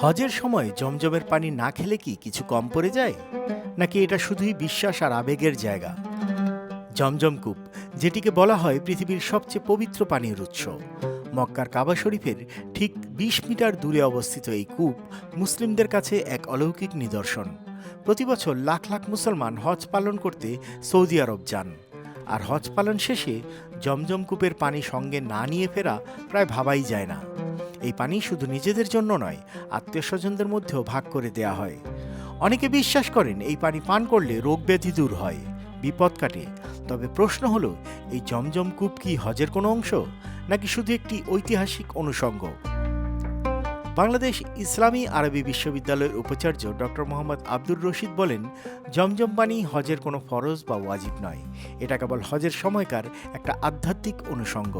হজের সময় জমজমের পানি না খেলে কি কিছু কম পড়ে যায়, নাকি এটা শুধুই বিশ্বাস আর আবেগের জায়গা? জমজম কূপ, যেটিকে বলা হয় পৃথিবীর সবচেয়ে পবিত্র পানির উৎস, মক্কার কাবা শরীফের ঠিক ২০ মিটার দূরে অবস্থিত এই কূপ মুসলিমদের কাছে এক অলৌকিক নিদর্শন। প্রতি বছর লাখ লাখ মুসলমান হজ পালন করতে সৌদি আরব যান, আর হজ পালন শেষে জমজম কূপের পানি সঙ্গে না নিয়ে ফেরা প্রায় ভাবাই যায় না। এই পানি শুধু নিজেদের জন্য নয়, আত্মীয় স্বজনদের মধ্যেও ভাগ করে দেয়া হয়। অনেকে বিশ্বাস করেন এই পানি পান করলে রোগ ব্যাধি দূর হয়, বিপদ কাটে। তবে প্রশ্ন হলো, এই জমজম কূপ কি হজের কোনো অংশ, নাকি শুধু একটি ঐতিহাসিক অনুষঙ্গ? বাংলাদেশ ইসলামী আরবি বিশ্ববিদ্যালয়ের উপাচার্য ডক্টর মোহাম্মদ আব্দুর রশিদ বলেন, জমজম পানি হজের কোনো ফরজ বা ওয়াজিব নয়, এটা কেবল হজের সময়কার একটা আধ্যাত্মিক অনুষঙ্গ।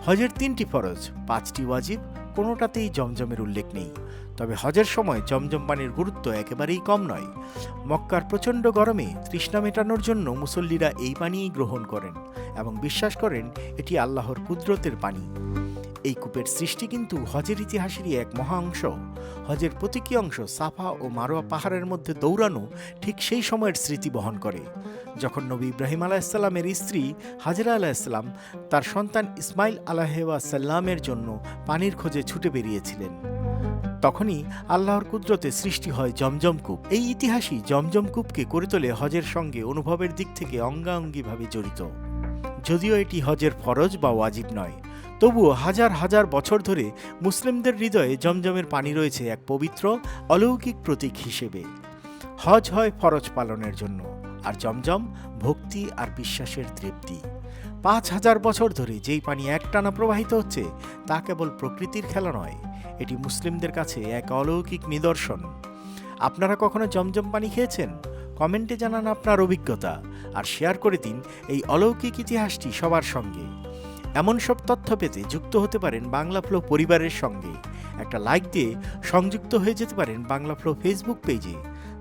হজের ৩টি ফরজ, ৫টি ওয়াজিব, কোনোটাতেই জমজমের উল্লেখ নেই। তবে হজের সময় জমজম পানির গুরুত্ব একেবারেই কম নয়। মক্কার প্রচণ্ড গরমে তৃষ্ণা মেটানোর জন্য মুসল্লিরা এই পানিই গ্রহণ করেন এবং বিশ্বাস করেন এটি আল্লাহর কুদরতের পানি। এই কূপের সৃষ্টি কিন্তু হজের ইতিহাসেরই এক মহা অংশ। হজের প্রতীকী অংশ সাফা ও মারোয়া পাহাড়ের মধ্যে দৌড়ানো ঠিক সেই সময়ের স্মৃতি বহন করে, যখন নবী ইব্রাহিম আলাইসাল্লামের স্ত্রী হাজরা আলাইসাল্লাম তার সন্তান ইসমাইল আলাইসাল্লামের জন্য পানির খোঁজে ছুটে বেরিয়েছিলেন। তখনই আল্লাহর কুদরতে সৃষ্টি হয় জমজম কূপ। এই ইতিহাসই জমজম কূপকে করে তোলে হজের সঙ্গে অনুভবের দিক থেকে অঙ্গাঙ্গিভাবে জড়িত। যদিও এটি হজের ফরজ বা ওয়াজিব নয়, তবুও হাজার হাজার বছর ধরে মুসলিমদের হৃদয়ে জমজমের পানি রয়েছে এক পবিত্র অলৌকিক প্রতীক হিসেবে। হজ হয় ফরজ পালনের জন্য, আর জমজম ভক্তি আর বিশ্বাসের তৃপ্তি। ৫,০০০ বছর ধরে যেই পানি একটানা প্রবাহিত হচ্ছে, তা কেবল প্রকৃতির খেলা নয়, এটি মুসলিমদের কাছে এক অলৌকিক নিদর্শন। আপনারা কখনো জমজম পানি খেয়েছেন? কমেন্টে জানান আপনার অভিজ্ঞতা, আর শেয়ার করে দিন এই অলৌকিক ইতিহাসটি সবার সঙ্গে। এমন সব তথ্য পেতে যুক্ত হতে পারেন বাংলা ফ্লো পরিবারের সঙ্গে। একটা লাইক দিয়ে সংযুক্ত হয়ে যেতে পারেন বাংলা ফ্লো ফেসবুক পেজে।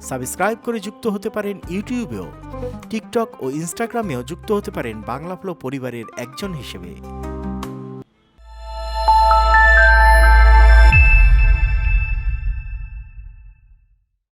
সাবস্ক্রাইব করে যুক্ত হতে পারেন ইউটিউবেও। টিকটক ও ইনস্টাগ্রামেও যুক্ত হতে পারেন বাংলা ফ্লো পরিবারের একজন হিসেবে।